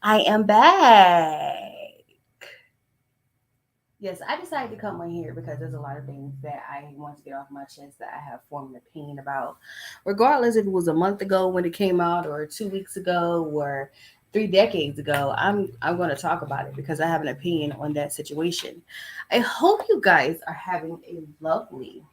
I am back. Yes, I decided to come on here because there's a lot of things that I want to get off my chest that I have formed an opinion about, regardless if it was a month ago when it came out, or 2 weeks ago, or 3 decades ago. I'm going to talk about it because I have an opinion on that situation. I hope you guys are having a lovely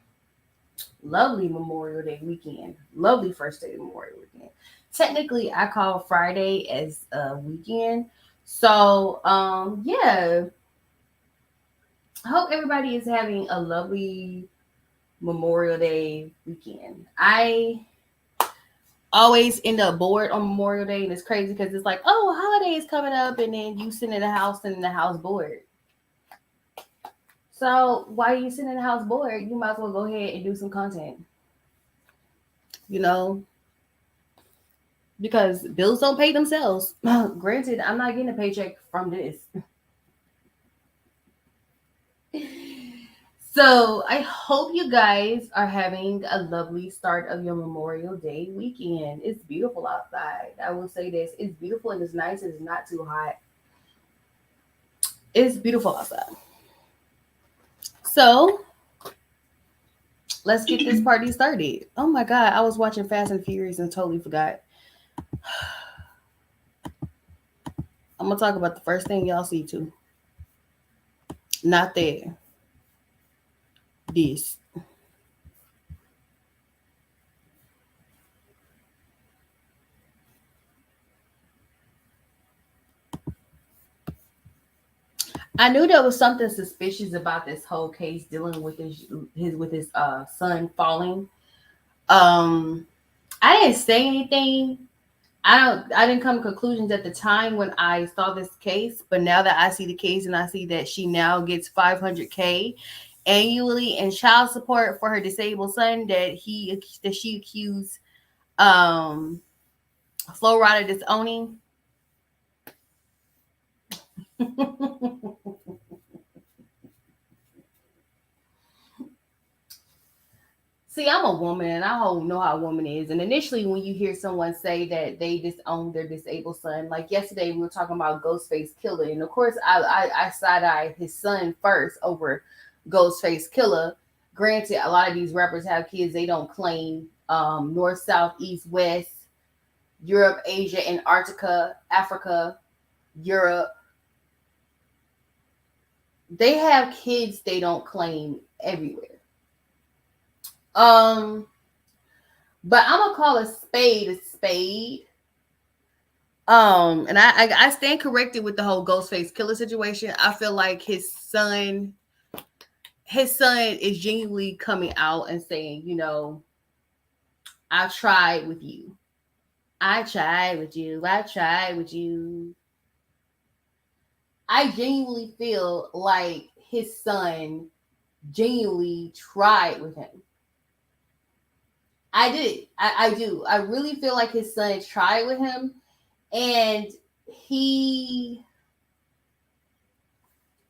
Memorial Day weekend. Lovely first day of Memorial weekend. Technically, I call Friday as a weekend. So, yeah, I hope everybody is having a lovely Memorial Day weekend. I always end up bored on Memorial Day, and it's crazy because it's like, oh, holiday is coming up, and then you sit in the house and in the house bored. So while you sit in the house bored, you might as well go ahead and do some content, you know, because bills don't pay themselves. Granted, I'm not getting a paycheck from this. So I hope you guys are having a lovely start of your Memorial Day weekend. It's beautiful outside. I will say this. It's beautiful and it's nice. It's not too hot. It's beautiful outside. So let's get this party started. Oh my God. I was watching Fast and Furious and totally forgot. I'm going to talk about the first thing y'all see too. Not there. This. I knew there was something suspicious about this whole case dealing with his son falling. Um, I didn't say anything. I didn't come to conclusions at the time when I saw this case, but now that I see the case and I see that she now gets 500K annually in child support for her disabled son that she accused um Flo Rida disowning. See, I'm a woman and I don't know how a woman is. And initially, when you hear someone say that they disown their disabled son, like yesterday, we were talking about Ghostface Killer. And of course, I side eye his son first over Ghostface Killer. Granted, a lot of these rappers have kids they don't claim north, south, east, west, Europe, Asia, Antarctica, Africa, Europe. They have kids they don't claim everywhere. Um, but I'm gonna call a spade a spade. And I stand corrected with the whole Ghostface Killer situation. I feel like his son is genuinely coming out and saying, I tried with you. I tried with you. I tried with you. I genuinely feel like his son genuinely tried with him. I did. I do. I really feel like his son tried with him, and he,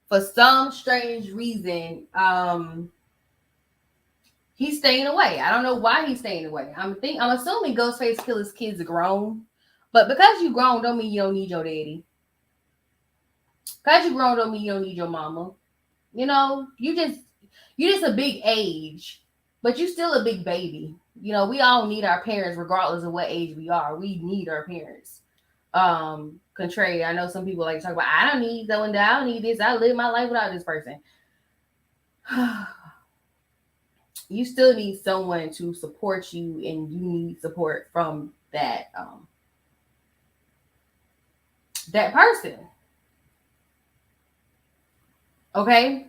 for some strange reason, he's staying away. I don't know why he's staying away. I'm assuming Ghostface Killer's kids are grown, but because you grown don't mean you don't need your daddy. Because you grown don't mean you don't need your mama. You just a big age, but you still a big baby. We all need our parents regardless of what age we are. We need our parents. Contrary, I know some people like to talk about I don't need that one, I don't need this. I live my life without this person. You still need someone to support you, and you need support from that person. Okay?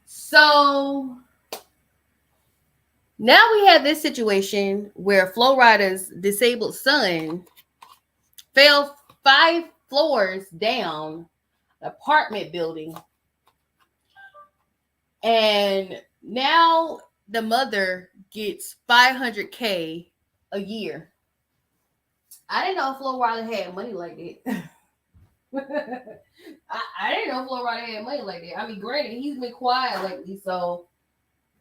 So now we have this situation where Flo Rida's disabled son fell 5 floors down an apartment building, and now the mother gets 500K a year. I didn't know Flo Rida had money like that. I didn't know Flo Rida had money like that. I mean, granted, he's been quiet lately, so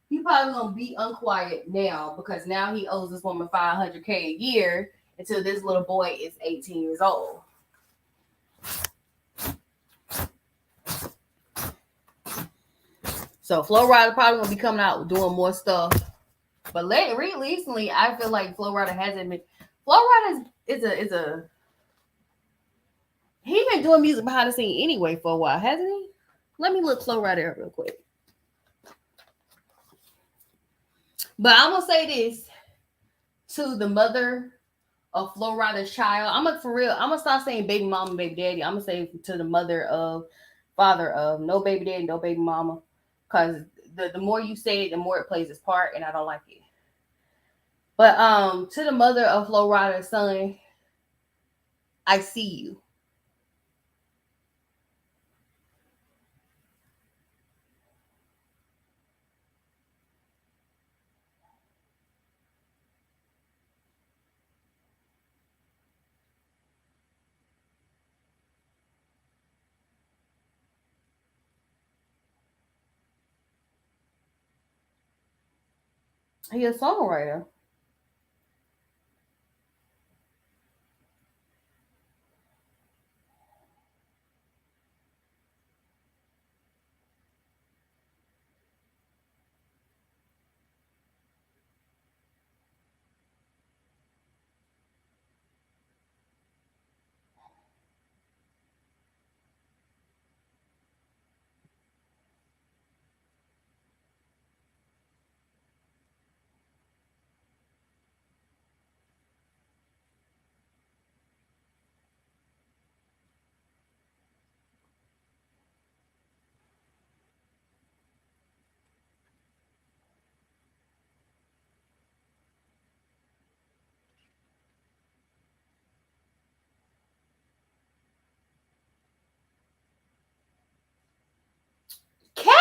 he probably gonna be unquiet now because now he owes this woman 500K a year until this little boy is 18 years old. So Flo Rida probably gonna be coming out doing more stuff. But recently, I feel like Flo Rida hasn't been. Flo Rida is a he been doing music behind the scene anyway for a while, hasn't he? Let me look Flo Rida up real quick. But I'm gonna say this to the mother of Flo Rida's child. I'm gonna for real. I'm gonna start saying baby mama, baby daddy. I'm gonna say to the mother of, father of, no baby daddy, no baby mama, because the more you say it, the more it plays its part, and I don't like it. But to the mother of Flo Rida's son, I see you. He a songwriter. Catch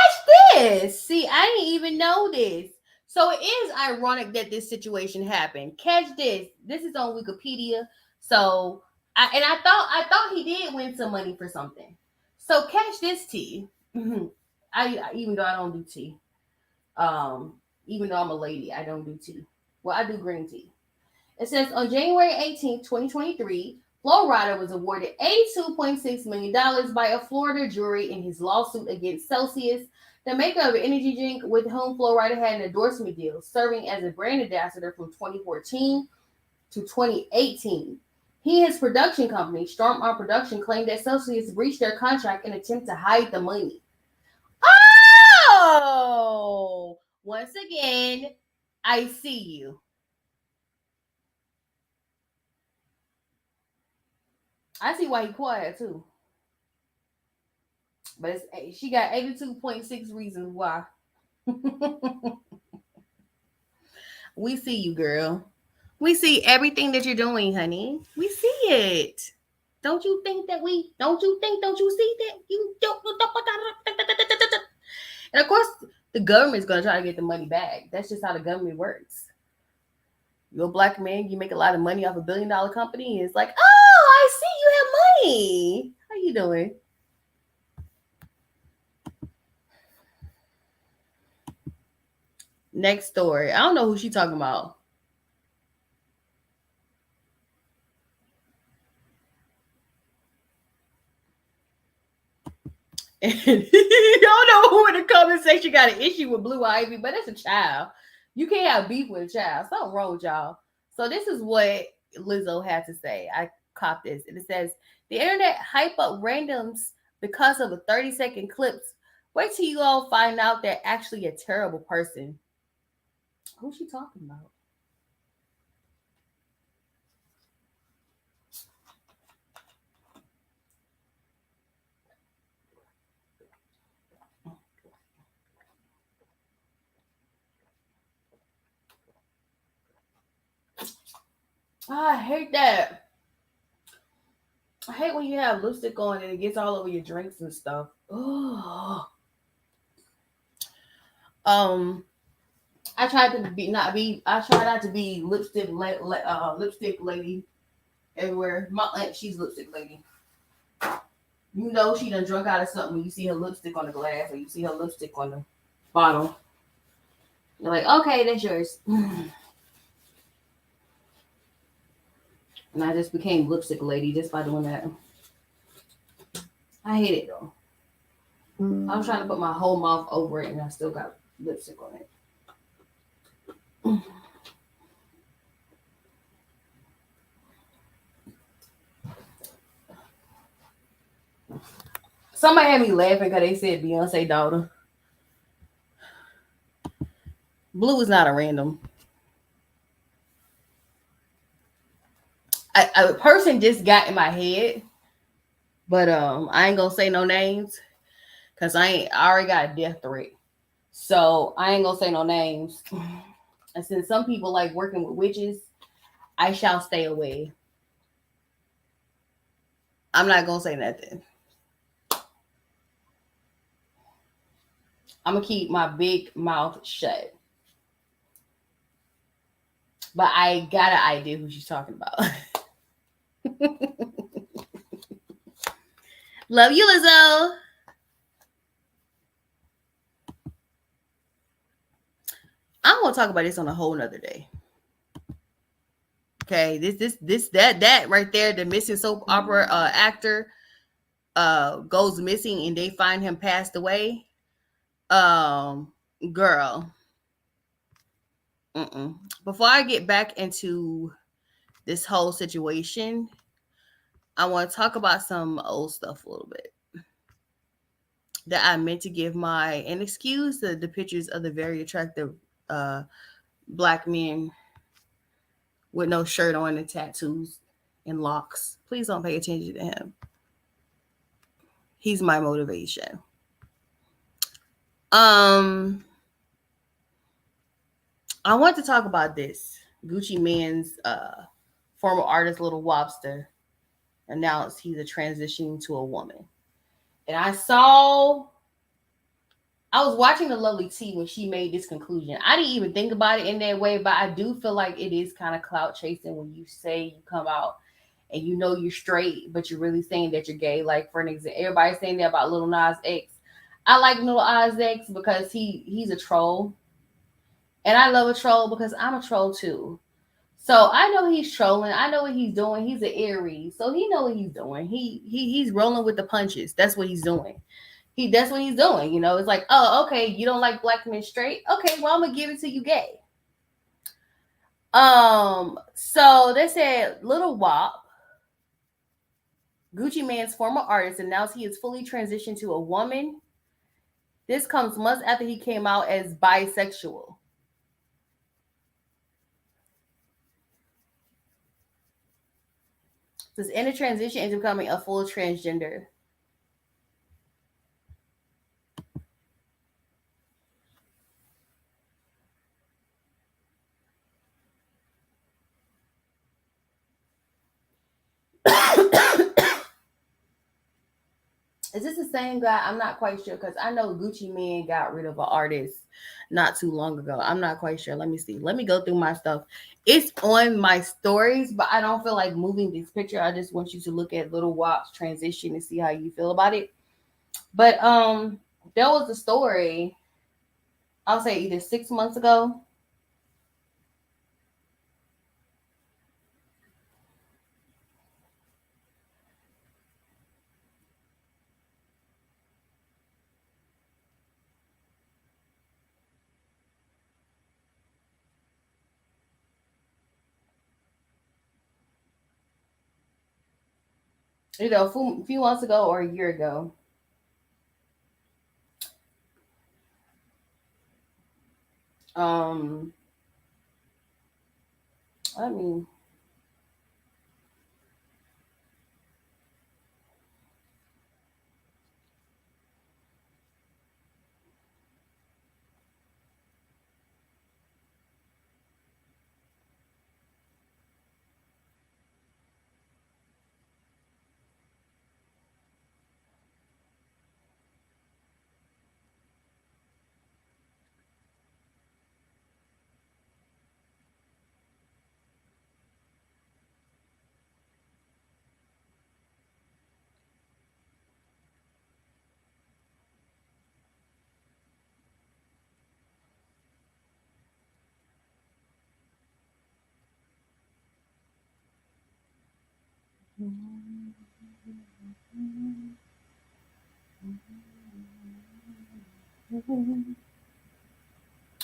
this. See, I didn't even know this. So it is ironic that this situation happened. Catch this. This is on Wikipedia. So I thought he did win some money for something. So catch this tea. Even though I don't do tea. Even though I'm a lady, I don't do tea. Well, I do green tea. It says on January 18th, 2023, Flo Rida was awarded $82.6 million by a Florida jury in his lawsuit against Celsius, the maker of an energy drink with whom Flo Rida had an endorsement deal, serving as a brand ambassador from 2014 to 2018. He and his production company, Storm On Production, claimed that Celsius breached their contract in an attempt to hide the money. Oh! Once again, I see you. I see why he quiet too. But she got 82.6 reasons why. We see you, girl. We see everything that you're doing, honey. We see it. Don't you think that we? Don't you see that? You don't. And of course, the government's gonna try to get the money back. That's just how the government works. You're a black man. You make a lot of money off $1 billion company. And it's like, oh, I see you have money. How you doing? Next story. I don't know who she talking about. And y'all know who in the comment section got an issue with Blue Ivy, but it's a child. You can't have beef with a child. Something wrong with y'all. So this is what Lizzo had to say. I caught this. And it says, the internet hype up randoms because of a 30-second clips. Wait till you all find out they're actually a terrible person. Who's she talking about? Oh, I hate that. I hate when you have lipstick on and it gets all over your drinks and stuff. Oh. I tried to be not be. I try not to be lipstick lady everywhere. My aunt, she's lipstick lady. You know she done drunk out of something when you see her lipstick on the glass or you see her lipstick on the bottle. You're like, okay, that's yours. And I just became lipstick lady just by doing that. I hate it though. I was trying to put my whole mouth over it and I still got lipstick on it. Somebody had me laughing because they said Beyonce daughter. Blue is not a random. A person just got in my head, but I ain't gonna say no names because I already got a death threat. So I ain't gonna say no names. And since some people like working with witches, I shall stay away. I'm not gonna say nothing. I'm gonna keep my big mouth shut. But I got an idea who she's talking about. Love you, Lizzo. I'm gonna talk about this on a whole nother day. Okay, that right there, the missing soap opera actor goes missing and they find him passed away. Girl. Before I get back into this whole situation, I want to talk about some old stuff a little bit that I meant to give my and excuse the pictures of the very attractive black men with no shirt on and tattoos and locks. Please don't pay attention to him. He's my motivation. I want to talk about this. Gucci Mane's former artist Little Wobster announced he's a transitioning to a woman. And I was watching the Lovely Tea when she made this conclusion. I didn't even think about it in that way, but I do feel like it is kind of clout chasing when you say you come out and you know you're straight, but you're really saying that you're gay. Like for an example, everybody's saying that about Lil Nas X. I like Lil Nas X because he's a troll. And I love a troll because I'm a troll too. So I know he's trolling. I know what he's doing. He's an Aries, so he know what he's doing. He's rolling with the punches. That's what he's doing. That's what he's doing. You know, it's like, oh, okay, you don't like black men straight. Okay, well, I'm gonna give it to you gay. So they said Little Wop, Gucci Mane's former artist, announced he is fully transitioned to a woman. This comes months after he came out as bisexual. This in a transition into becoming a full transgender. Is this the same guy? I'm not quite sure because I know Gucci Mane got rid of an artist not too long ago. I'm not quite sure. Let me see. Let me go through my stuff. It's on my stories, but I don't feel like moving this picture. I just want you to look at Little Wop's transition and see how you feel about it. But there was a story, I'll say either 6 months ago. Either a few months ago or a year ago. Um, I mean,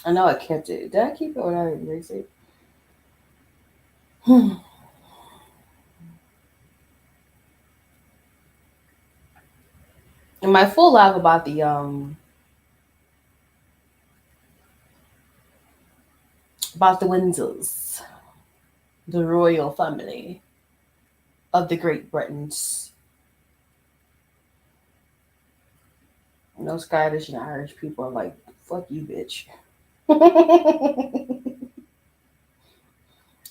I know I kept it. Did I keep it or did I erase it? In my full live about the Windsors, the royal family of the Great Britons. No Scottish and Irish people are like, fuck you, bitch.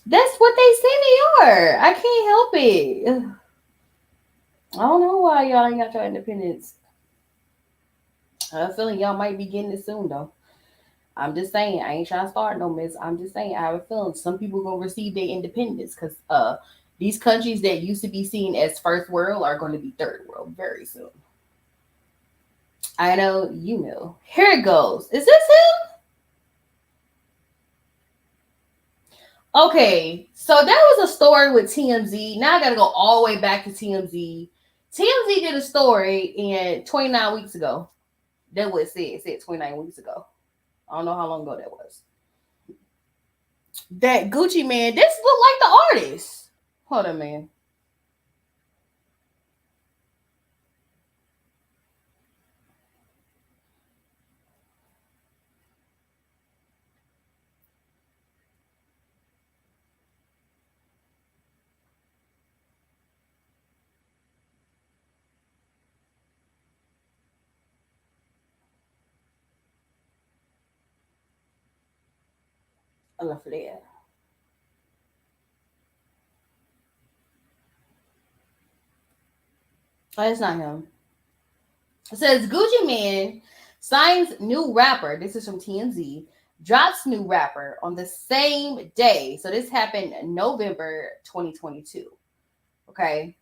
That's what they say they are. I can't help it. I don't know why y'all ain't got your independence. I have a feeling y'all might be getting it soon though. I'm just saying, I ain't trying to start no mess. I'm just saying, I have a feeling some people gonna receive their independence because these countries that used to be seen as first world are going to be third world very soon. I know, you know. Here it goes. Is this him? Okay, so that was a story with TMZ. Now I gotta go all the way back to TMZ. TMZ did a story in 29 weeks ago. That was it. It said 29 weeks ago. I don't know how long ago that was. That Gucci man, this look like the artist. Hold on, man. Enough of that. Oh, it's not him. It says Gucci Man signs new rapper. This is from TMZ. Drops new rapper on the same day. So this happened in November 2022. Okay.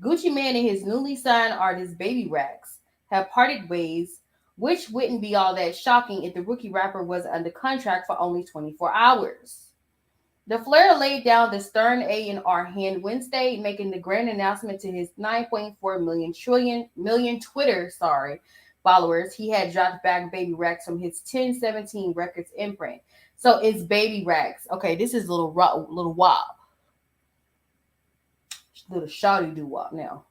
Gucci Man and his newly signed artist Baby Rex have parted ways, which wouldn't be all that shocking if the rookie rapper was under contract for only 24 hours. The Flair laid down the stern A and R hand Wednesday, making the grand announcement to his 9.4 million Twitter followers. He had dropped back Baby Rex from his 1017 Records imprint. So it's Baby Rex. Okay, this is little wop, little shawty doo wop now.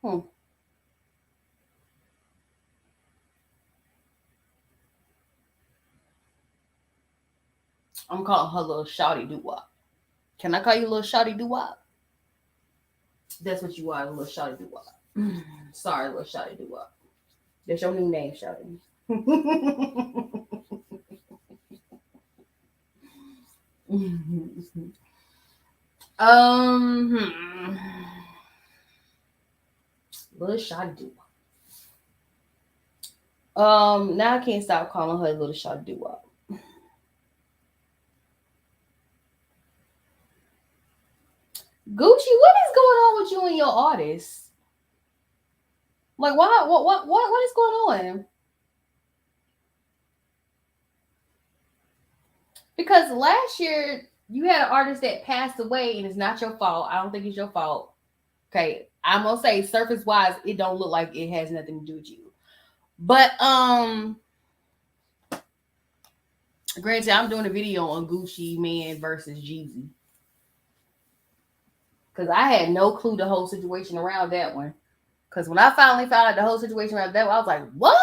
Hmm. I'm calling her little shawty doo wop. Can I call you little shawty doo wop? That's what you are, little shawty doo wop. Sorry, little shawty doo wop. That's your new name, shawty. Hmm. Little shawty doo wop. Now I can't stop calling her little shawty doo wop. Gucci, what is going on with you and your artists? Like, why? What is going on? Because last year you had an artist that passed away, and it's not your fault. I don't think it's your fault. Okay, I'm gonna say surface wise, it don't look like it has nothing to do with you. But granted, I'm doing a video on Gucci Man versus Jeezy because I had no clue the whole situation around that one. Because when I finally found out the whole situation around that one, I was like, what?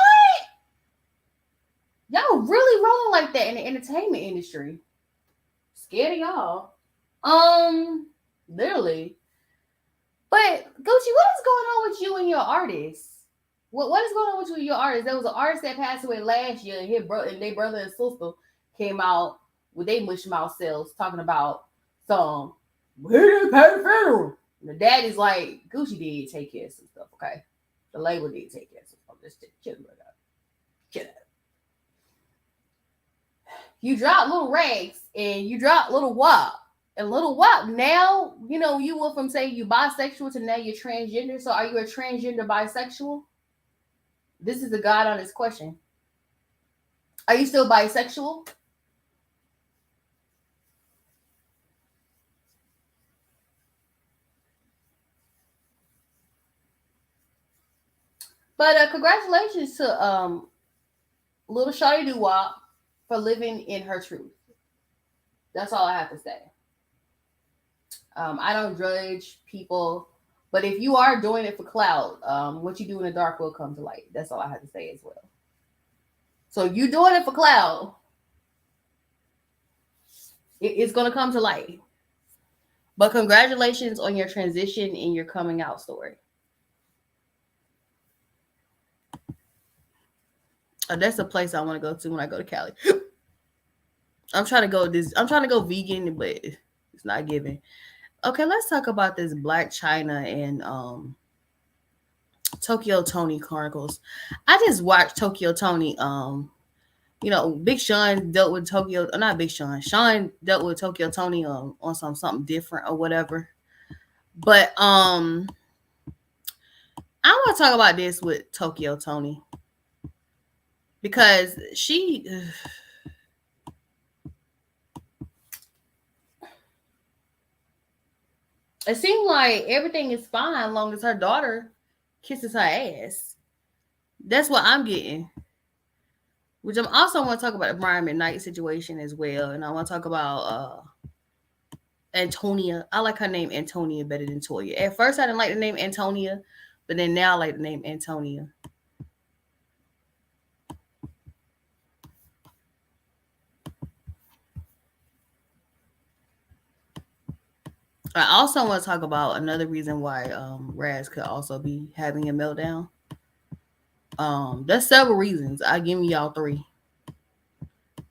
Y'all really rolling like that in the entertainment industry? Scared of y'all. Literally. But Gucci, what is going on with you and your artists? What is going on with you and your artists? There was an artist that passed away last year, and his brother and their brother and sister came out with their mush mouth selves talking about some where did pay the funeral. And the daddy's like, Gucci did take care of some stuff, okay? The label did take care of some stuff. Just chill out. Chill out. You drop little rags and you drop little wop. And little wop, now, you know, you went from saying you bisexual to now you're transgender. So are you a transgender bisexual? This is a God honest question. Are you still bisexual? But congratulations to little Shawty Doo Wop for living in her truth. That's all I have to say. I don't judge people, but if you are doing it for clout, what you do in the dark will come to light. That's all I have to say as well. So if you doing it for clout, it's gonna come to light. But congratulations on your transition and your coming out story. That's a place I want to go to when I go to Cali. I'm trying to go this. I'm trying to go vegan, but it's not giving. Okay, let's talk about this Blac Chyna and Tokyo Tony Chronicles. I just watched Tokyo Tony. Big Sean dealt with Tokyo. Not Big Sean. Sean dealt with Tokyo Tony on something different or whatever. But I want to talk about this with Tokyo Tony because it seemed like everything is fine as long as her daughter kisses her ass. That's what I'm getting. Which I'm also want to talk about the Brian McKnight situation as well, and I want to talk about Antonia. I like her name Antonia better than Toya. At first, I didn't like the name Antonia, but then now I like the name Antonia. I also want to talk about another reason why Raz could also be having a meltdown. There's several reasons. I give y'all three.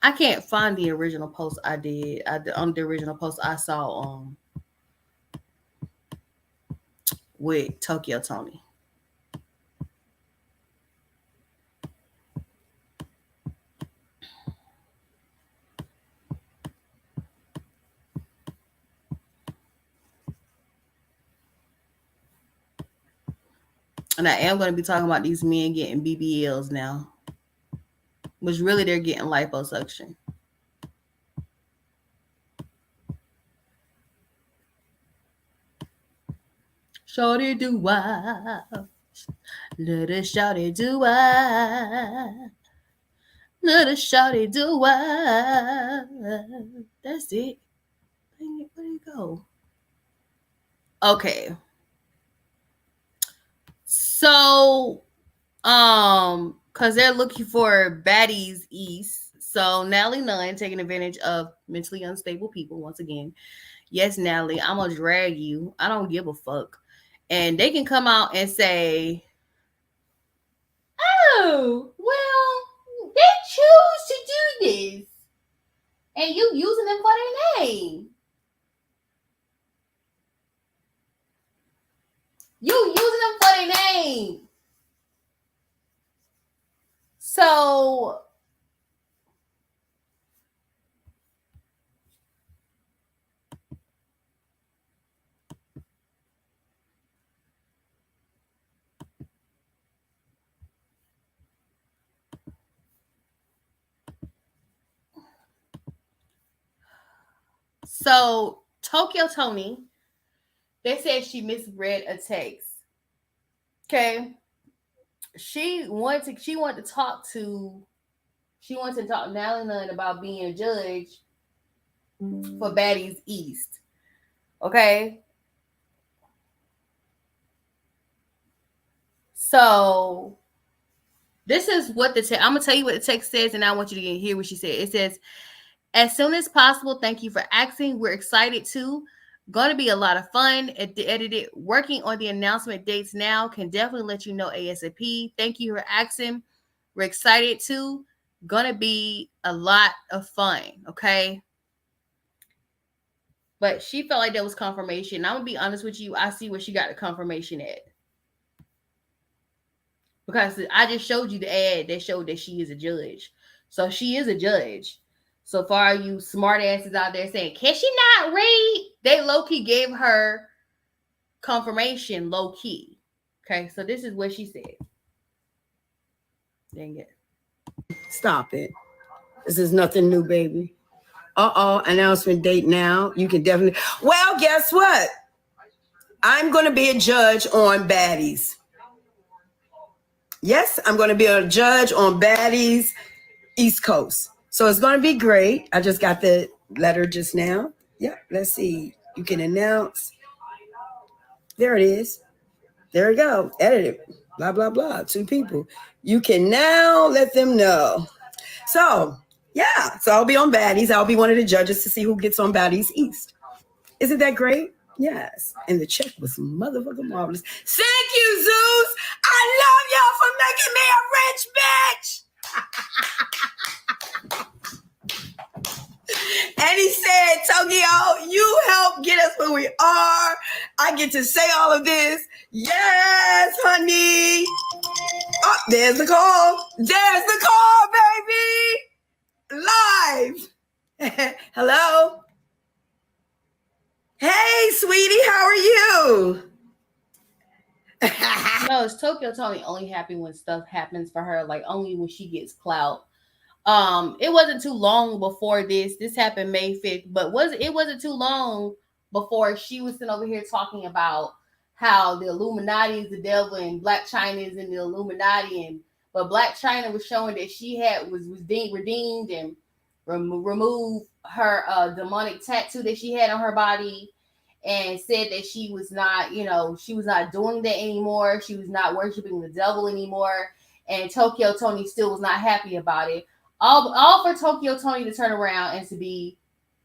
I can't find the original post I did. On the original post I saw with Tokyo Tony. And I am going to be talking about these men getting BBLs now, which really they're getting liposuction. Shawty do why, little shawty do why, little shawty do why. That's it. Dang it, where'd it go? Okay. So, because they're looking for baddies east. So Nally Nunn taking advantage of mentally unstable people once again. Yes, Natalie, I'm gonna drag you. I don't give a fuck. And they can come out and say, "Oh, well, they choose to do this, and you using them for their name. You using them for their name." So Tokyo Tony, they said she misread a text. Okay. She wanted to talk to Nally Nunn about being a judge for Baddies East. Okay. So this is what I'm gonna tell you what the text says, and I want you to hear what she said. It says, "As soon as possible, thank you for asking. We're excited too. Going to be a lot of fun. Edited. Working on the announcement dates now. Can definitely let you know ASAP. Thank you for asking. We're excited too. Gonna be a lot of fun." Okay. But she felt like there was confirmation. I'm gonna be honest with you. I see where she got the confirmation at. Because I just showed you the ad that showed that she is a judge. So she is a judge. So far, you smart asses out there saying, "Can she not read?" They low-key gave her confirmation low-key. Okay, so this is what she said. Dang it. Stop it. This is nothing new, baby. Announcement date now. You can definitely. Well, guess what? I'm going to be a judge on Baddies. Yes, I'm going to be a judge on Baddies East Coast. So it's going to be great. I just got the letter just now. Yeah, let's see. You can announce. There it is. There we go. Edit it. Blah, blah, blah. 2 people. You can now let them know. So, yeah. So I'll be on Baddies. I'll be one of the judges to see who gets on Baddies East. Isn't that great? Yes. And the check was motherfucking marvelous. Thank you, Zeus. I love y'all for making me a rich bitch. And he said, Tokyo, you help get us where we are. I get to say all of this. Yes, honey. Oh, there's the call. There's the call, baby. Live. Hello. Hey, sweetie, how are you? No, it's Tokyo Tony only happy when stuff happens for her, like only when she gets clout. It wasn't too long before this. This happened May 5th, but it wasn't too long before she was sitting over here talking about how the Illuminati is the devil and Black China is in the Illuminati, and but Black China was showing that she was redeemed and removed her demonic tattoo that she had on her body, and said that she was not, she was not doing that anymore. She was not worshiping the devil anymore. And Tokyo Tony still was not happy about it. All for Tokyo Tony to turn around and to be,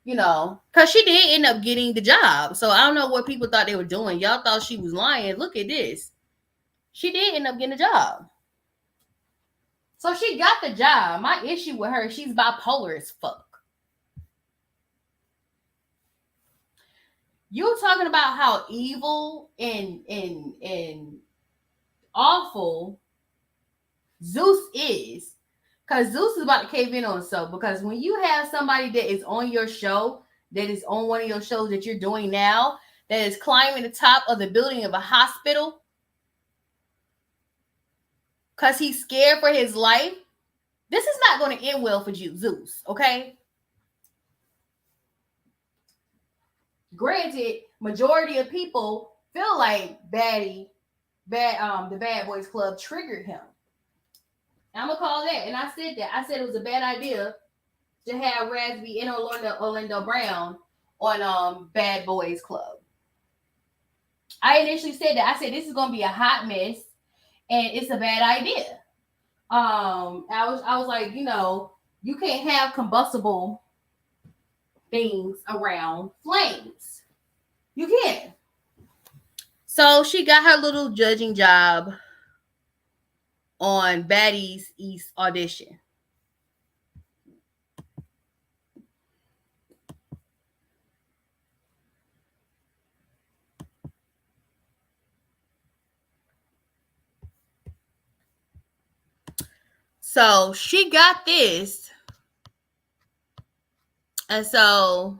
because she did end up getting the job. So I don't know what people thought they were doing. Y'all thought she was lying. Look at this. She did end up getting a job. So she got the job. My issue with her, she's bipolar as fuck. You talking about how evil and awful Zeus is. Because Zeus is about to cave in on himself. Because when you have somebody that is on your show, that is on one of your shows that you're doing now, that is climbing the top of the building of a hospital, because he's scared for his life, this is not going to end well for you, Zeus, okay? Granted, majority of people feel like the Bad Boys Club triggered him. I'm gonna call that, and I said that. I said it was a bad idea to have Raspy and Orlando Brown on Bad Boys Club. I initially said that. I said this is gonna be a hot mess, and it's a bad idea. I was like, you can't have combustible things around flames. You can't. So she got her little judging job on Baddies East audition. So she got this. And so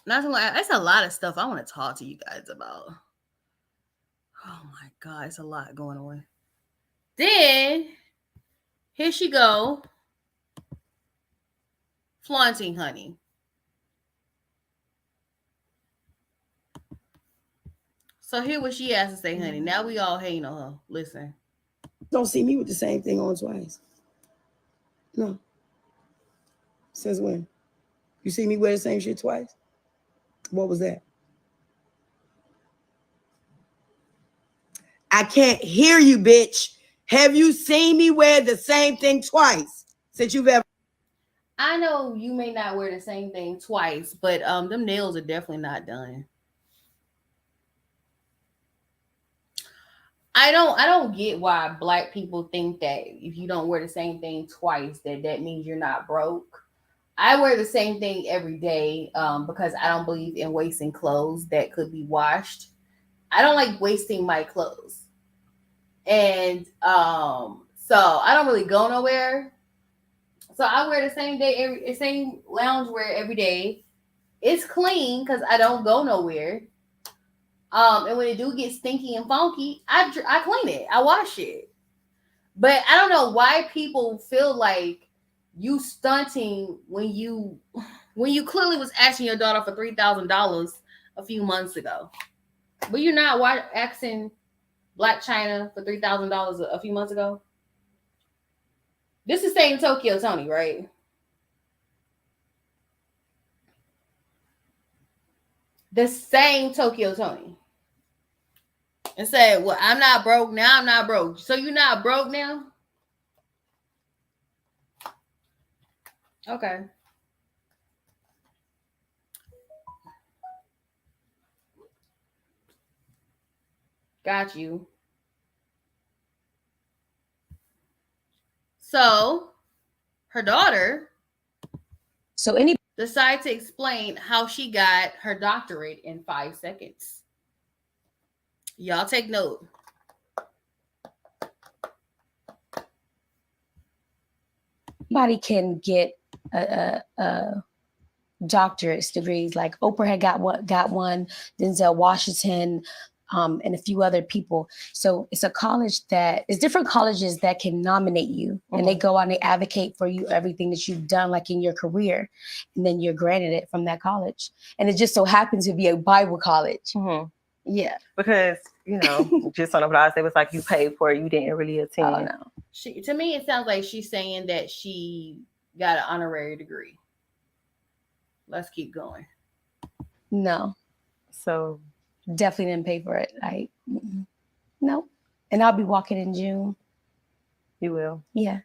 that's a lot of stuff I want to talk to you guys about. Oh my God, it's a lot going on. Then here she go, flaunting honey. So here what she has to say, honey. Now we all hating on her. Listen. Don't see me with the same thing on twice. No. Since when? You see me wear the same shit twice? What was that? I can't hear you, bitch. Have you seen me wear the same thing twice since you've ever? I know you may not wear the same thing twice, but them nails are definitely not done. I don't get why Black people think that if you don't wear the same thing twice, that means you're not broke. I wear the same thing every day because I don't believe in wasting clothes that could be washed. I don't like wasting my clothes. And so I don't really go nowhere. So I wear the same loungewear every day. It's clean because I don't go nowhere. And when it do get stinky and funky, I clean it. I wash it. But I don't know why people feel like you stunting when you clearly was asking your daughter for $3,000 a few months ago. But you're not asking Blac Chyna for $3,000 a few months ago. This is saying Tokyo Tony, right? The same Tokyo Tony. And said, well, I'm not broke now. I'm not broke. So you're not broke now? Okay. Got you. So her daughter decided to explain how she got her doctorate in 5 seconds. Y'all take note. Anybody can get a doctorate degrees. Like Oprah had got one, Denzel Washington, and a few other people. So it's a college it's different colleges that can nominate you, and they go out and they advocate for you, everything that you've done, like in your career, and then you're granted it from that college. And it just so happens to be a Bible college. Yeah. Because, just on the blog, it was like you paid for it, you didn't really attend. Oh, no. To me, it sounds like she's saying that she got an honorary degree. Let's keep going. No. So definitely didn't pay for it. No. And I'll be walking in June. You will? Yeah.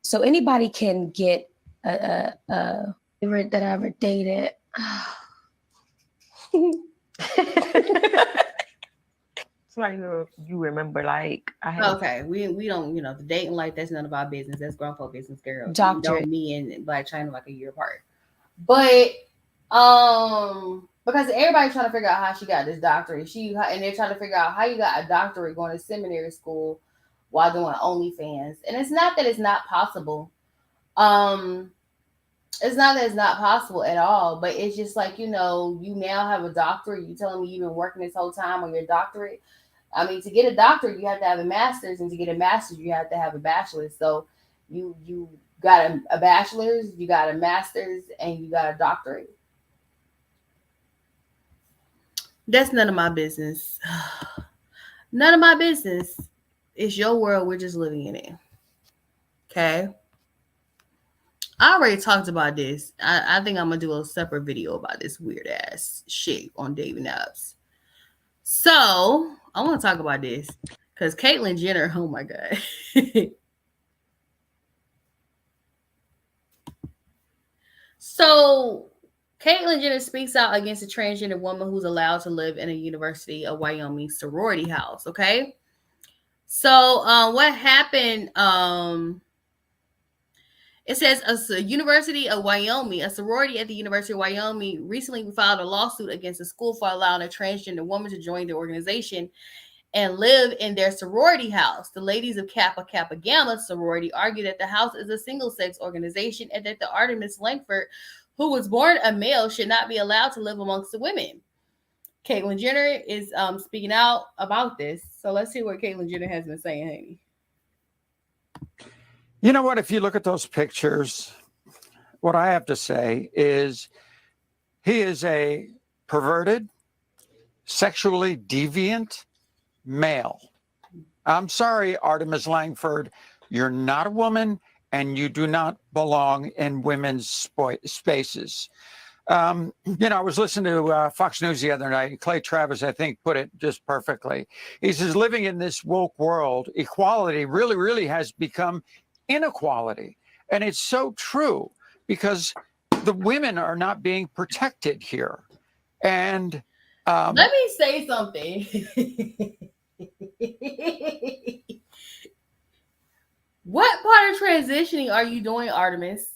So anybody can get a favorite that I ever dated. Somebody you remember, like okay, we don't, the dating life, that's none of our business. That's grown folk business, girl. Doctorate. Me and Blac Chyna like a year apart. But because everybody's trying to figure out how she got this doctorate. And they're trying to figure out how you got a doctorate going to seminary school while doing OnlyFans. And it's not that it's not possible. It's not that it's not possible at all, but it's just like, you now have a doctorate. You telling me you've been working this whole time on your doctorate? I mean, to get a doctorate, you have to have a master's, and to get a master's, you have to have a bachelor's. So you got a bachelor's, you got a master's, and you got a doctorate. That's none of my business. None of my business. It's your world. We're just living in it. Okay? I already talked about this. I think I'm going to do a separate video about this weird ass shit on David Nabbs. So, I want to talk about this because Caitlyn Jenner, oh my God. So, Caitlyn Jenner speaks out against a transgender woman who's allowed to live in a University of Wyoming sorority house, okay? So, what happened, it says a University of Wyoming, a sorority at the University of Wyoming recently filed a lawsuit against the school for allowing a transgender woman to join the organization and live in their sorority house. The ladies of Kappa Kappa Gamma sorority argue that the house is a single-sex organization and that the Artemis Langford, who was born a male, should not be allowed to live amongst the women. Caitlyn Jenner is speaking out about this. So let's see what Caitlyn Jenner has been saying, Haney. You know what? If you look at those pictures, what I have to say is he is a perverted, sexually deviant male. I'm sorry, Artemis Langford, you're not a woman and you do not belong in women's spaces. I was listening to Fox News the other night. Clay Travis, I think, put it just perfectly. He says, living in this woke world, equality really, really has become inequality. And it's so true because the women are not being protected here. And let me say something. What part of transitioning are you doing, Artemis?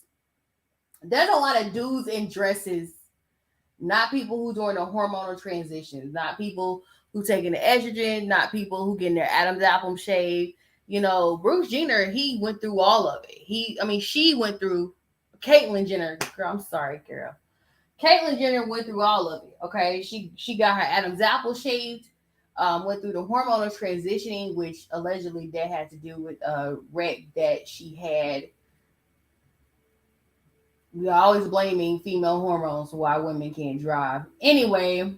There's a lot of dudes in dresses, not people who doing the hormonal transitions, not people who taking the estrogen, not people who getting their Adam's apple shaved. Bruce Jenner, he went through all of it. She went through, Caitlyn Jenner, girl, I'm sorry, Caitlyn Jenner went through all of it, okay? She got her Adam's apple shaved. went through the hormonal transitioning, which allegedly that had to do with a wreck that she had. We are always blaming female hormones for why women can't drive. Anyway,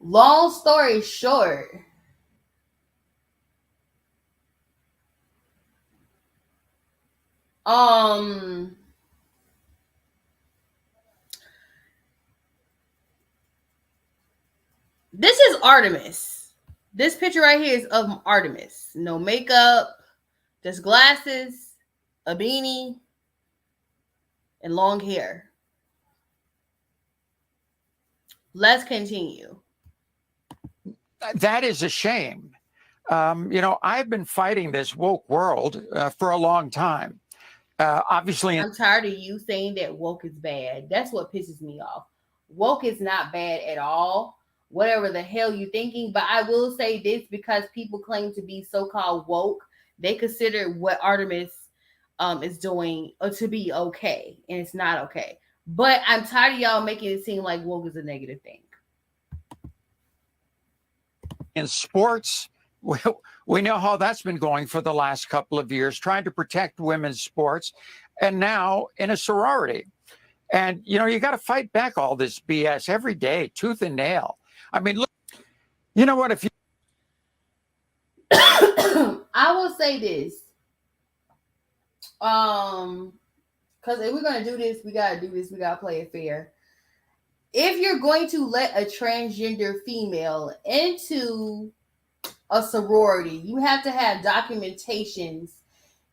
long story short, this is Artemis. This picture right here is of Artemis. No makeup, just glasses, a beanie, and long hair. Let's continue. That is a shame. I've been fighting this woke world for a long time. Obviously, I'm tired of you saying that woke is bad. That's what pisses me off. Woke is not bad at all. Whatever the hell you're thinking. But I will say this, because people claim to be so-called woke, they consider what Artemis is doing to be okay. And it's not okay. But I'm tired of y'all making it seem like woke is a negative thing. in sports, we know how that's been going for the last couple of years, trying to protect women's sports, and now in a sorority. And, you got to fight back all this BS every day, tooth and nail. I mean, look, you know what? If you I will say this. Because if we're going to do this, we got to do this. We got to play it fair. If you're going to let a transgender female into a sorority, you have to have documentations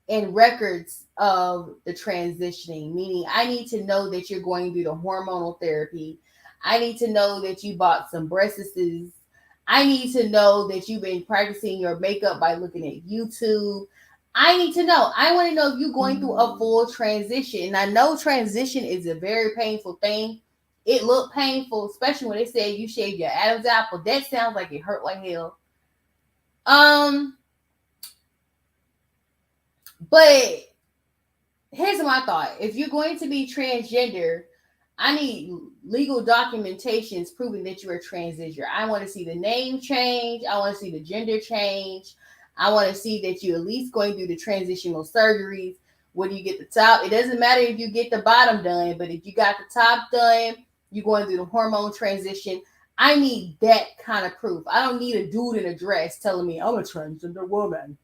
and records of the transitioning, meaning I need to know that you're going through the hormonal therapy. I need to know that you bought some breasts. I need to know that you've been practicing your makeup by looking at YouTube. I need to know. I want to know if you're going through a full transition. And I know transition is a very painful thing. It looked painful, especially when they said you shaved your Adam's apple. That sounds like it hurt like hell. But here's my thought. If you're going to be transgender, I need legal documentations proving that you're a transgender. I want to see the name change. I want to see the gender change. I want to see that you're at least going through the transitional surgeries. Whether you get the top, it doesn't matter if you get the bottom done, but if you got the top done, you're going through the hormone transition. I need that kind of proof. I don't need a dude in a dress telling me I'm a transgender woman.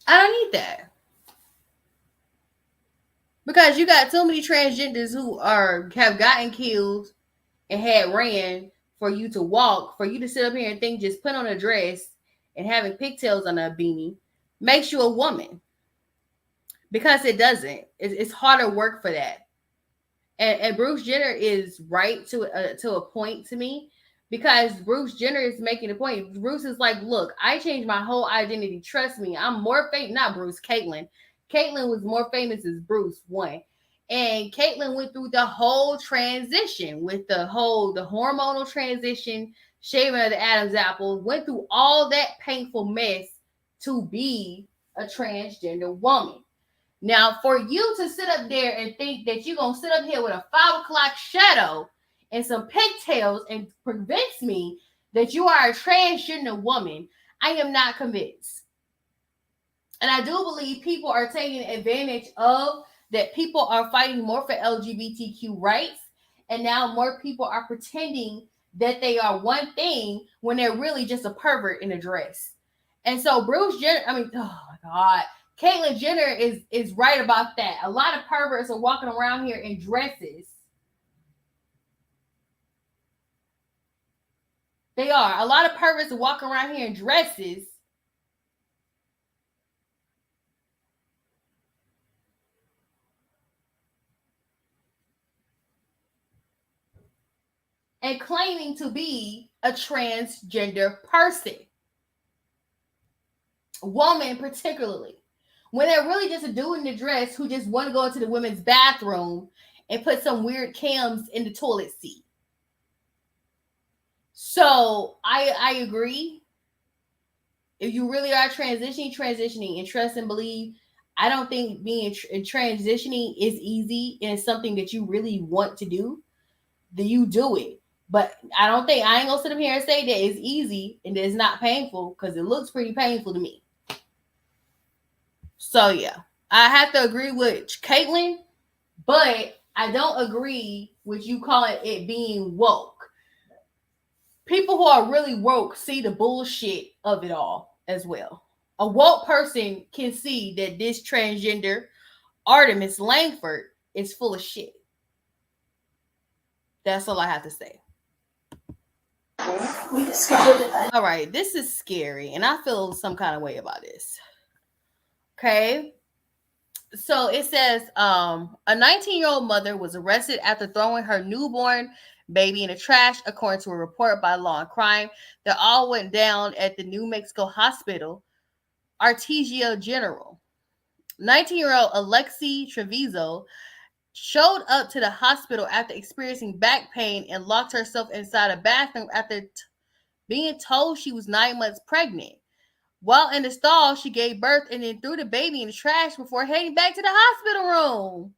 I don't need that. Because you got so many transgenders who have gotten killed and had ran for you to walk, for you to sit up here and think just put on a dress and having pigtails on a beanie makes you a woman. Because it doesn't. It's harder work for that. And Bruce Jenner is right to a point to me, because Bruce Jenner is making a point. Bruce is like, look, I changed my whole identity. Trust me, I'm more famous. Not Bruce, Caitlyn. Caitlyn was more famous as Bruce, one. And Caitlyn went through the whole transition with the hormonal transition, shaving of the Adam's apple, went through all that painful mess to be a transgender woman. Now, for you to sit up there and think that you're going to sit up here with a 5 o'clock shadow and some pigtails and convince me that you are a transgender woman, I am not convinced. And I do believe people are taking advantage of that. People are fighting more for LGBTQ rights. And now more people are pretending that they are one thing when they're really just a pervert in a dress. And so Bruce Jenner, oh my God. Caitlyn Jenner is right about that. A lot of perverts are walking around here in dresses. They are. A lot of perverts are walking around here in dresses. And claiming to be a transgender person. Woman particularly. When they're really just a dude in a dress who just want to go into the women's bathroom and put some weird cams in the toilet seat. So I agree. If you really are transitioning and trust and believe I don't think transitioning is easy and it's something that you really want to do. Then you do it. But I ain't gonna sit up here and say that it's easy and that it's not painful because it looks pretty painful to me. So yeah, I have to agree with Caitlin, but I don't agree with you calling it being woke. People who are really woke see the bullshit of it all as well. A woke person can see that this transgender Artemis Langford is full of shit. That's all I have to say. We discovered it. All right, this is scary, and I feel some kind of way about this. Okay. So it says a 19-year-old mother was arrested after throwing her newborn baby in the trash, according to a report by Law and Crime. That all went down at the New Mexico Hospital, Artesia General. 19-year-old Alexi Trevizo showed up to the hospital after experiencing back pain and locked herself inside a bathroom after being told she was 9 months pregnant. While in the stall, she gave birth and then threw the baby in the trash before heading back to the hospital room.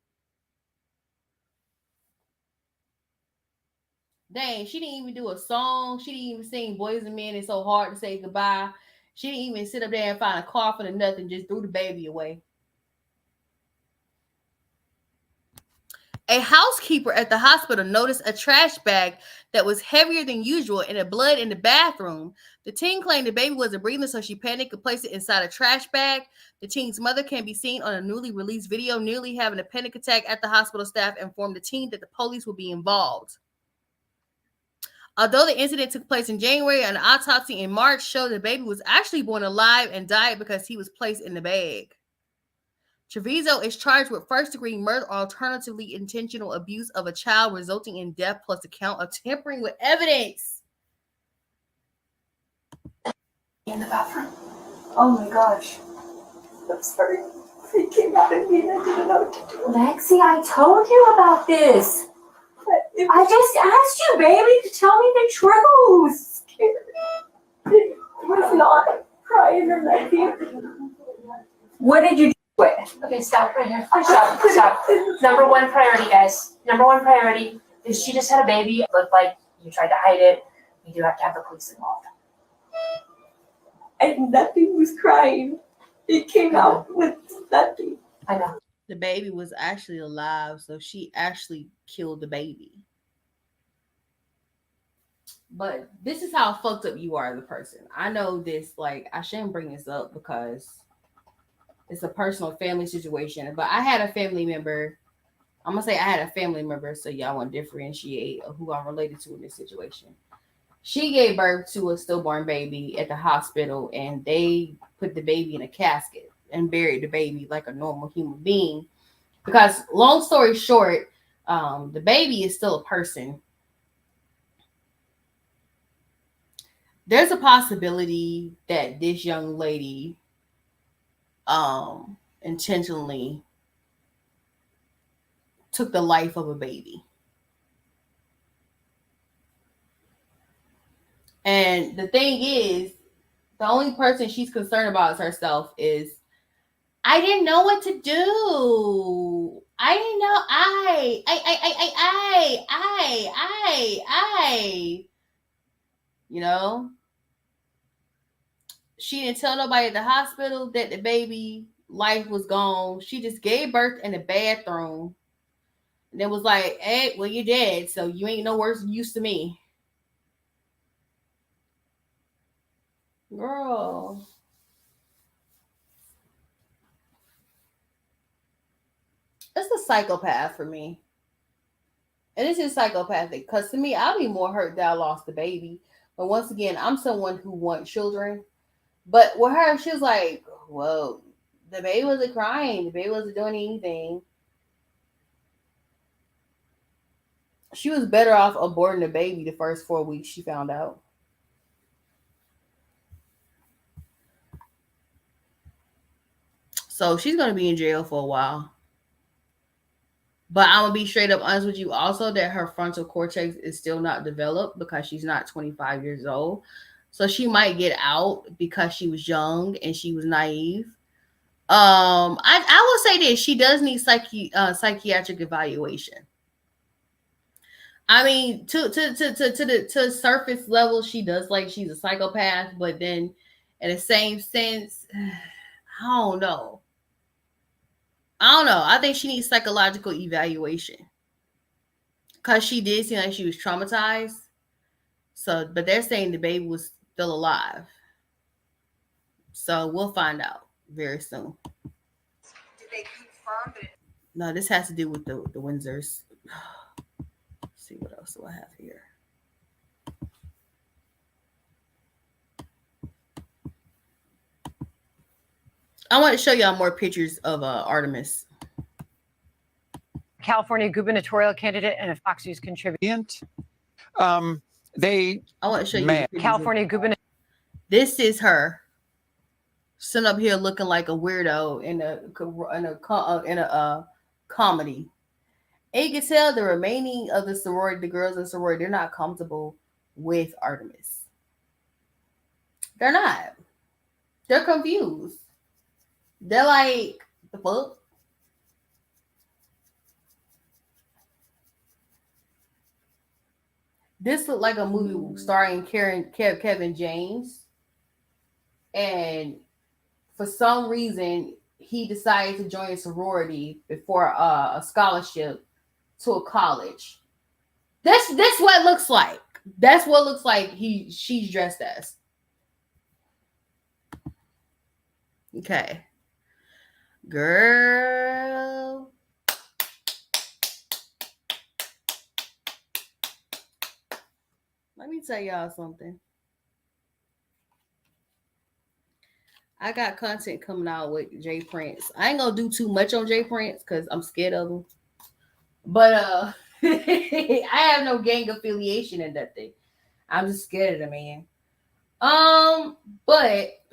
Dang, she didn't even do a song. She didn't even sing Boys and Men It's So Hard to Say Goodbye. She didn't even sit up there and find a coffin or nothing, just threw the baby away. A housekeeper at the hospital noticed a trash bag that was heavier than usual and a blood in the bathroom. The teen claimed the baby wasn't breathing, so she panicked and placed it inside a trash bag. The teen's mother can be seen on a newly released video nearly having a panic attack at the hospital. Staff informed the teen that the police would be involved. Although the incident took place in January, an autopsy in March showed the baby was actually born alive and died because he was placed in the bag. Trevizo is charged with first-degree murder or alternatively intentional abuse of a child resulting in death plus a count of tampering with evidence. In the bathroom. Oh my gosh. I'm sorry. He came out at me and I didn't know what to do. Lexi, I told you about this. I just asked you, baby, to tell me the truth. It was not crying or nothing. What did you do? Okay, stop right here. Stop. Number one priority, guys. Number one priority is she just had a baby. It looked like you tried to hide it. We do have to have the police involved. And nothing was crying. It came out with nothing. I know. The baby was actually alive, so she actually killed the baby. But this is how fucked up you are as a person. I know this, like, I shouldn't bring this up because it's a personal family situation. But I had a family member. I'm going to say I had a family member so y'all want to differentiate who I'm related to in this situation. She gave birth to a stillborn baby at the hospital, and they put the baby in a casket and buried the baby like a normal human being. Because, long story short, the baby is still a person. There's a possibility that this young lady intentionally took the life of a baby. And the thing is, the only person she's concerned about is herself. Is I didn't know what to do. I didn't know. You know, she didn't tell nobody at the hospital that the baby life was gone. She just gave birth in the bathroom. And it was like, hey, well, you're dead, so you ain't no worse use to me. Girl. It's a psychopath for me. And this is psychopathic because to me, I'll be more hurt that I lost the baby. But once again, I'm someone who wants children. But with her, she was like, whoa, the baby wasn't crying. The baby wasn't doing anything. She was better off aborting the baby the first 4 weeks she found out. So she's going to be in jail for a while. But I'm going to be straight up honest with you also that her frontal cortex is still not developed because she's not 25 years old. So she might get out because she was young and she was naive. I will say this: she does need psychiatric evaluation. I mean, to surface level, she does like she's a psychopath, but then in the same sense, I don't know. I think she needs psychological evaluation because she did seem like she was traumatized. So, but they're saying the baby was still alive. So we'll find out very soon. Did they confirm it? No, this has to do with the Windsors. Let's see what else do I have here. I want to show y'all more pictures of Artemis. California gubernatorial candidate and a Fox News contributor. I want to show you the California gubernatorial. This is her sitting up here looking like a weirdo in a comedy. And you can tell the remaining of the sorority, the girls in the sorority, they're not comfortable with Artemis. They're not. They're confused. They're like, the fuck? This looked like a movie starring Kevin James. And for some reason, he decided to join a sorority before a scholarship to a college. That's what it looks like. That's what it looks like she's dressed as. Okay. Girl. Let me tell y'all something. I got content coming out with Jay Prince. I ain't gonna do too much on Jay Prince because I'm scared of him. But I have no gang affiliation in that thing. I'm just scared of the man. But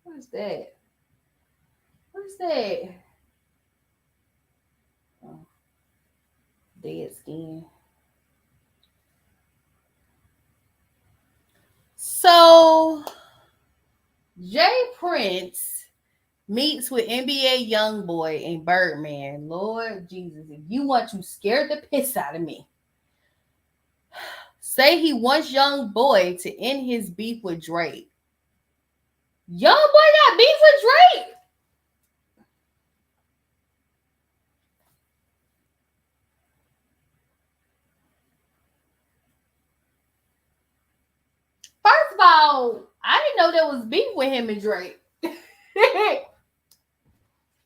what is that? What is that? Oh, dead skin. So Jay Prince meets with NBA YoungBoy and Birdman. Lord Jesus, if you want to scare the piss out of me, say he wants YoungBoy to end his beef with Drake. YoungBoy got beef with Drake? First of all, I didn't know there was beef with him and Drake.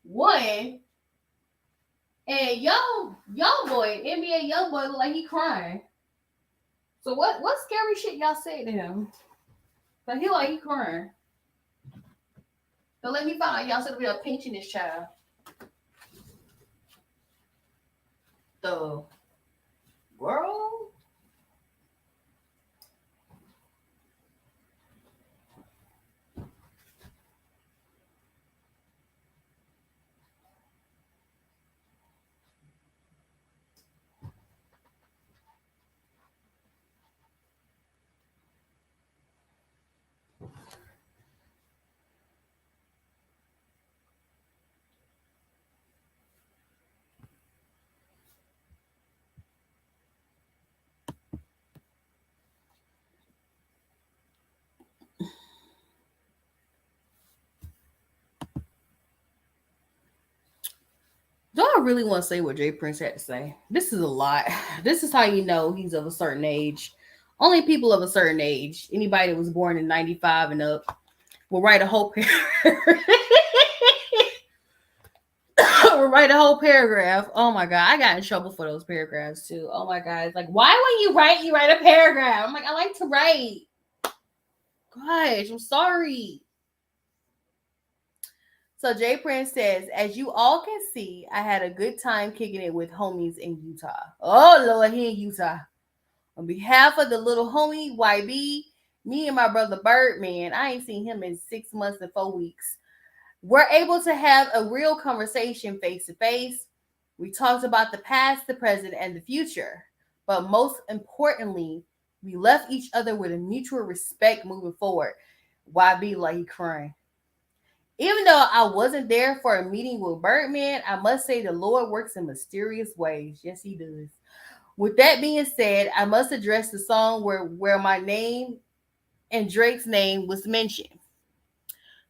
One. And YoungBoy, NBA YoungBoy, look like he crying. So what scary shit y'all said to him? But he like he crying. So let me find out. Y'all said we are pinching this child. The girl. Do I really want to say what Jay Prince had to say? This is a lot. This is how you know he's of a certain age. Only people of a certain age, anybody that was born in 95 and up, will write a whole paragraph. Oh my God. I got in trouble for those paragraphs too. Oh my God. It's like, why when you write a paragraph? I'm like, I like to write. Gosh, I'm sorry. So Jay Prince says, as you all can see, I had a good time kicking it with homies in Utah. Oh, Lord, he in Utah. On behalf of the little homie, YB, me and my brother Birdman, I ain't seen him in 6 months and 4 weeks. We're able to have a real conversation face to face. We talked about the past, the present, and the future. But most importantly, we left each other with a mutual respect moving forward. YB like he crying. Even though I wasn't there for a meeting with Birdman, I must say the Lord works in mysterious ways. Yes, he does. With that being said, I must address the song where my name and Drake's name was mentioned.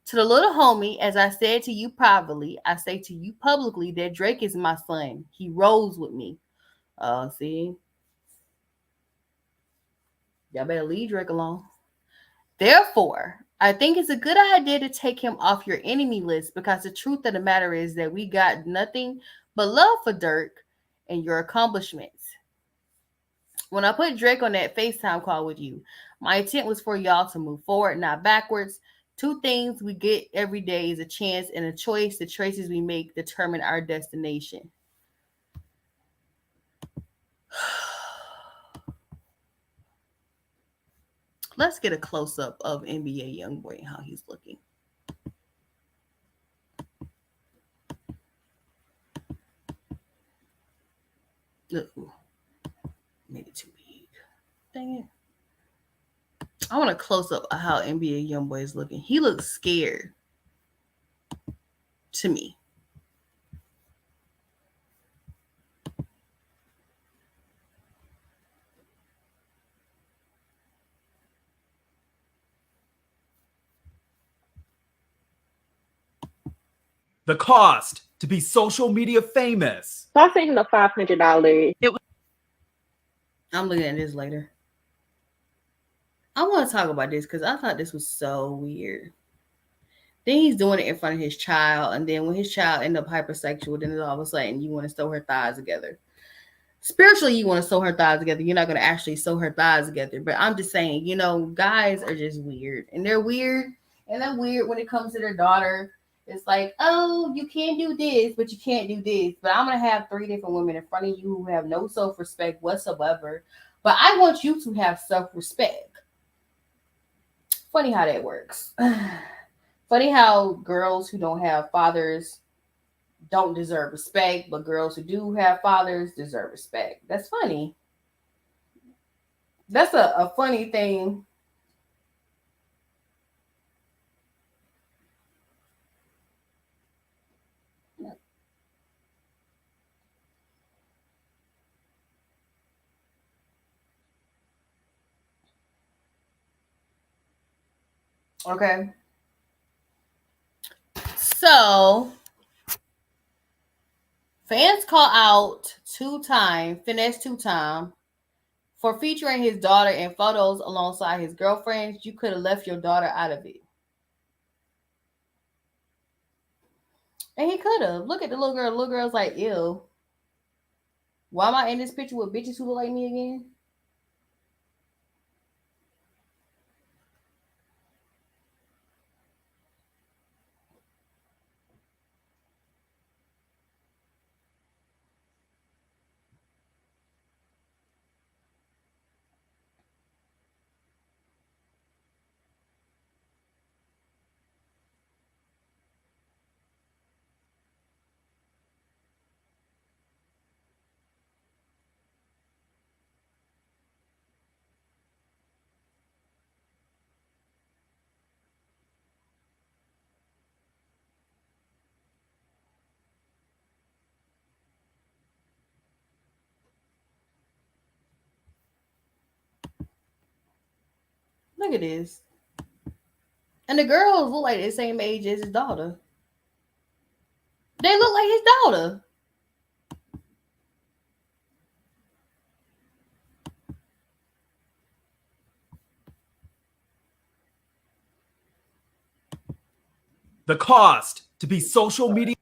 To the little homie, as I said to you privately, I say to you publicly that Drake is my son. He rolls with me. See? Y'all better leave Drake alone. Therefore, I think it's a good idea to take him off your enemy list because the truth of the matter is that we got nothing but love for Dirk and your accomplishments. When I put Drake on that FaceTime call with you, my intent was for y'all to move forward, not backwards. Two things we get every day is a chance and a choice. The choices we make determine our destination. Let's get a close-up of NBA YoungBoy and how he's looking. Ooh, made it too big. Dang it. I want a close-up of how NBA YoungBoy is looking. He looks scared to me. The cost to be social media famous. So I sent him the $500. I'm looking at this later. I want to talk about this because I thought this was so weird. Then he's doing it in front of his child, and then when his child end up hypersexual, then all of a sudden you want to sew her thighs together. Spiritually, you want to sew her thighs together. You're not going to actually sew her thighs together. But I'm just saying, guys are just weird. And they're weird. And they're weird when it comes to their daughter. It's like, oh, you can't do this, but you can't do this. But I'm going to have 3 different women in front of you who have no self-respect whatsoever. But I want you to have self-respect. Funny how that works. Funny how girls who don't have fathers don't deserve respect, but girls who do have fathers deserve respect. That's funny. That's a funny thing. Okay. So fans call out Finesse 2Time, for featuring his daughter in photos alongside his girlfriends. You could have left your daughter out of it. And he could have. Look at the little girl. The little girl's like, ew. Why am I in this picture with bitches who look like me again? Look at this. And the girls look like the same age as his daughter. They look like his daughter. The cost to be social media.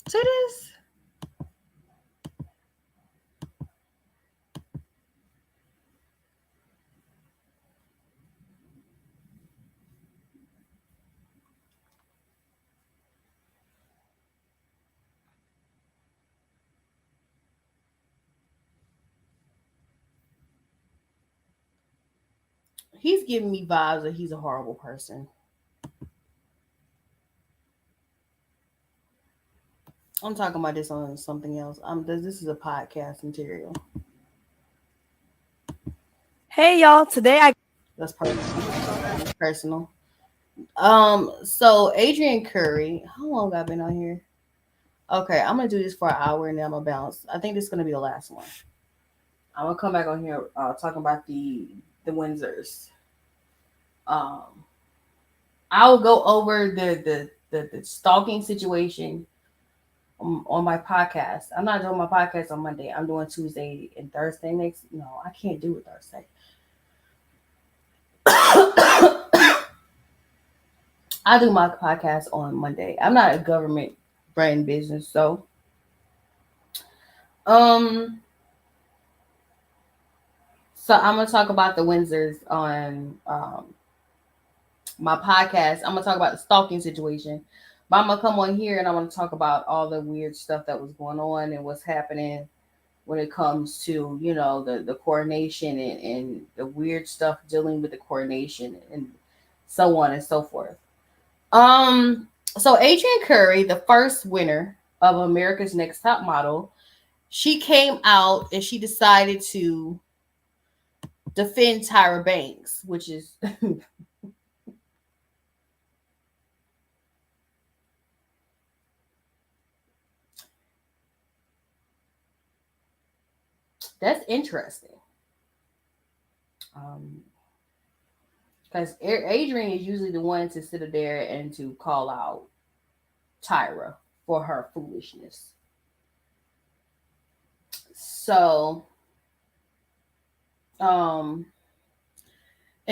See this? He's giving me vibes that he's a horrible person. I'm talking about this on something else. This is a podcast material. Hey y'all, today I That's personal. So Adrian Curry, how long have I been on here? Okay, I'm gonna do this for an hour and then I'm gonna bounce. I think this is gonna be the last one. I'm gonna come back on here talking about the Windsors. I'll go over the stalking situation on my podcast. I'm not doing my podcast on Monday. I'm doing Tuesday and Thursday next. No, I can't do it Thursday. I do my podcast on Monday. I'm not a government brand business, so so I'm gonna talk about the Windsors on my podcast. I'm gonna talk about the stalking situation, but I'm gonna come on here and I want to talk about all the weird stuff that was going on and what's happening when it comes to, you know, the coronation and the weird stuff dealing with the coronation and so on and so forth. So Adrian Curry, the first winner of America's Next Top Model, she came out and she decided to defend Tyra Banks, which is that's interesting. Because Adrian is usually the one to sit there and to call out Tyra for her foolishness. So, and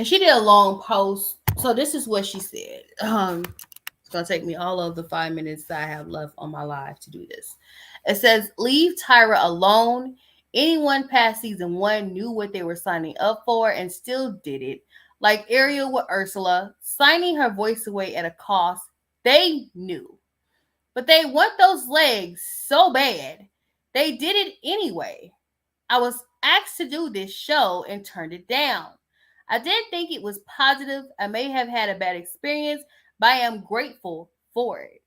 she did a long post. So this is what she said. It's gonna take me all of the 5 minutes that I have left on my live to do this. It says, "Leave Tyra alone. Anyone past season 1 knew what they were signing up for and still did it. Like Ariel with Ursula, signing her voice away at a cost. They knew. But they want those legs so bad. They did it anyway. I was asked to do this show and turned it down. I didn't think it was positive. I may have had a bad experience, but I am grateful for it.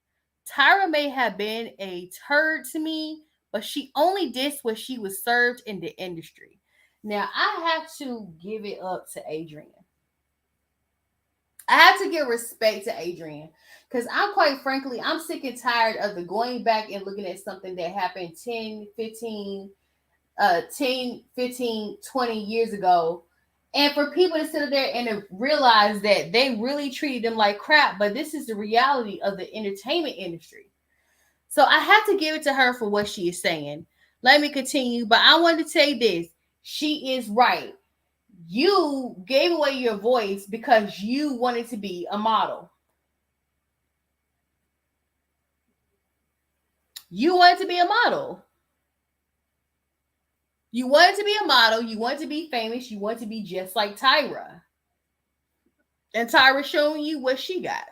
Tyra may have been a turd to me, but she only did what she was served in the industry." Now, I have to give it up to Adrian. I have to give respect to Adrian because I'm quite frankly, I'm sick and tired of the going back and looking at something that happened 10, 15, 20 years ago. And for people to sit there and realize that they really treated them like crap, but this is the reality of the entertainment industry. So I have to give it to her for what she is saying. Let me continue, but I wanted to say this. She is right. You gave away your voice because you wanted to be a model. You wanted to be a model. You wanted to be a model. You wanted to be famous. You wanted to be just like Tyra. And Tyra showing you what she got.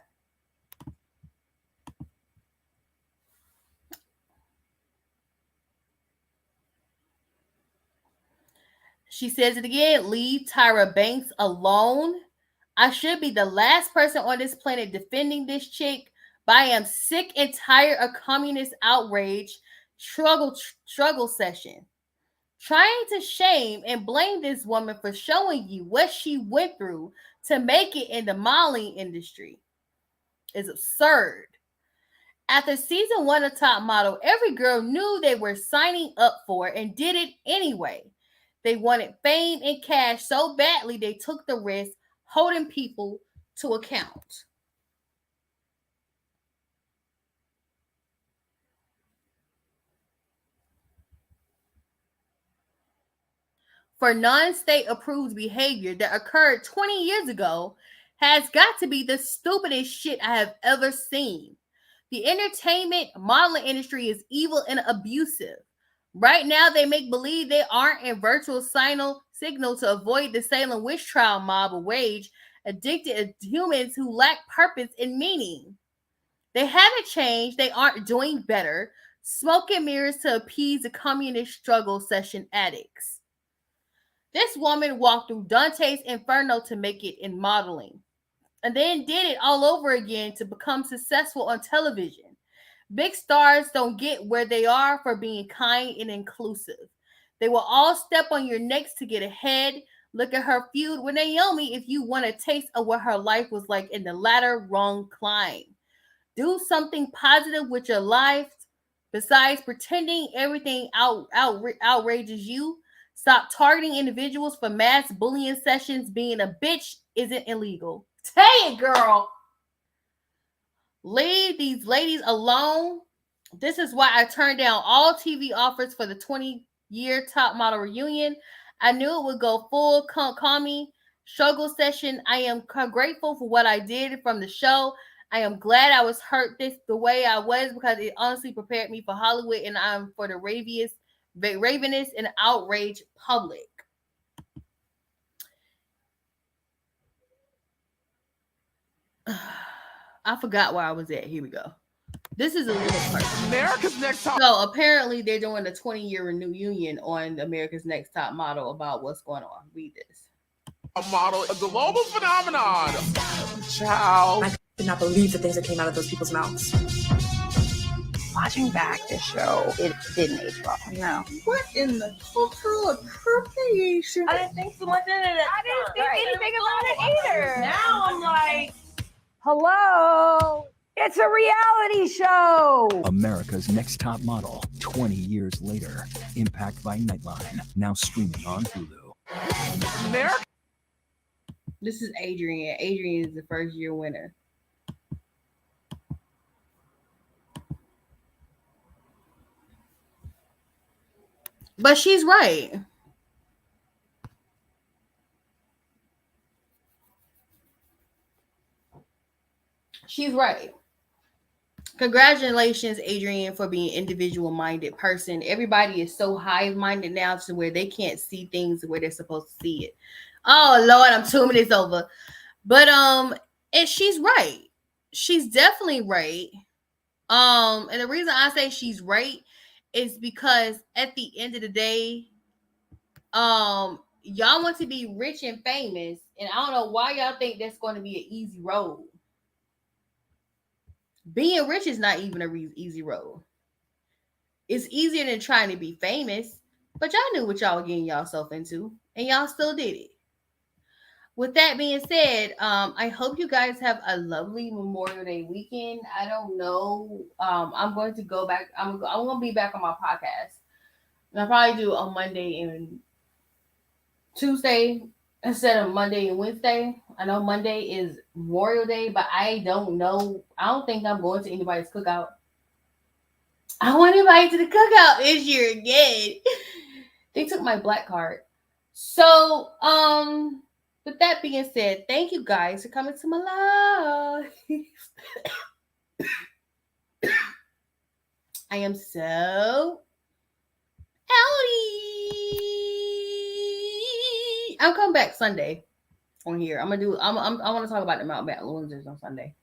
She says it again. "Leave Tyra Banks alone. I should be the last person on this planet defending this chick, but I am sick and tired of communist outrage struggle session. Trying to shame and blame this woman for showing you what she went through to make it in the modeling industry is absurd. After season 1 of Top Model, every girl knew they were signing up for and did it anyway. They wanted fame and cash so badly they took the risk, holding people to account." For non-state approved behavior that occurred 20 years ago has got to be the stupidest shit I have ever seen. The entertainment modeling industry is evil and abusive. Right now, they make believe they aren't in virtual signal to avoid the Salem witch trial mob of rage, addicted humans who lack purpose and meaning. They haven't changed. They aren't doing better. Smoke and mirrors to appease the communist struggle session addicts. This woman walked through Dante's Inferno to make it in modeling, and then did it all over again to become successful on television. Big stars don't get where they are for being kind and inclusive. They will all step on your necks to get ahead, Look at her feud with Naomi if you want a taste of what her life was like in the latter wrong climb. Do something positive with your life besides pretending everything outrages you. Stop targeting individuals for mass bullying sessions. Being a bitch isn't illegal. Say it, girl. Leave these ladies alone. This is why I turned down all TV offers for the 20-year top model reunion. I knew it would go full Kami struggle session. I am grateful for what I did from the show. I am glad I was hurt the way I was because it honestly prepared me for Hollywood, and I'm for the ravenous and outraged public. I forgot where I was at. Here we go. This is a little part. America's Next Top. So apparently they're doing a 20-year reunion on America's Next Top Model about what's going on. Read this. Model, a global phenomenon. Ciao. I did not believe the things that came out of those people's mouths. Watching back this show, it didn't age well. No. What in the cultural appropriation? I didn't think so much into it. I didn't think anything about it either. Now I'm like, Hello. It's a reality show. America's Next Top Model, 20 years later. Impact by Nightline, now streaming on Hulu. America. This is Adrian. Adrian is the first year winner. But she's right. She's right. Congratulations, Adrian, for being an individual-minded person. Everybody is so hive-minded now to where they can't see things the way they're supposed to see it. Oh, Lord, I'm 2 minutes over. But, and she's right. She's definitely right. And the reason I say she's right is because at the end of the day, y'all want to be rich and famous, and I don't know why y'all think that's going to be an easy road. Being rich is not even an easy road. It's easier than trying to be famous, but y'all knew what y'all were getting yourself into, and y'all still did it. With that being said, I hope you guys have a lovely Memorial Day weekend. I don't know. I'm going to go back. I'm going to be back on my podcast. And I'll probably do on Monday and Tuesday instead of Monday and Wednesday. I know Monday is Memorial Day, but I don't know. I don't think I'm going to anybody's cookout. I want to invite to the cookout this year again. They took my black card. So, with that being said, thank you guys for coming to my live. I am so outie. I'll come back Sunday on here. I want to talk about the Mount Battlefield on Sunday.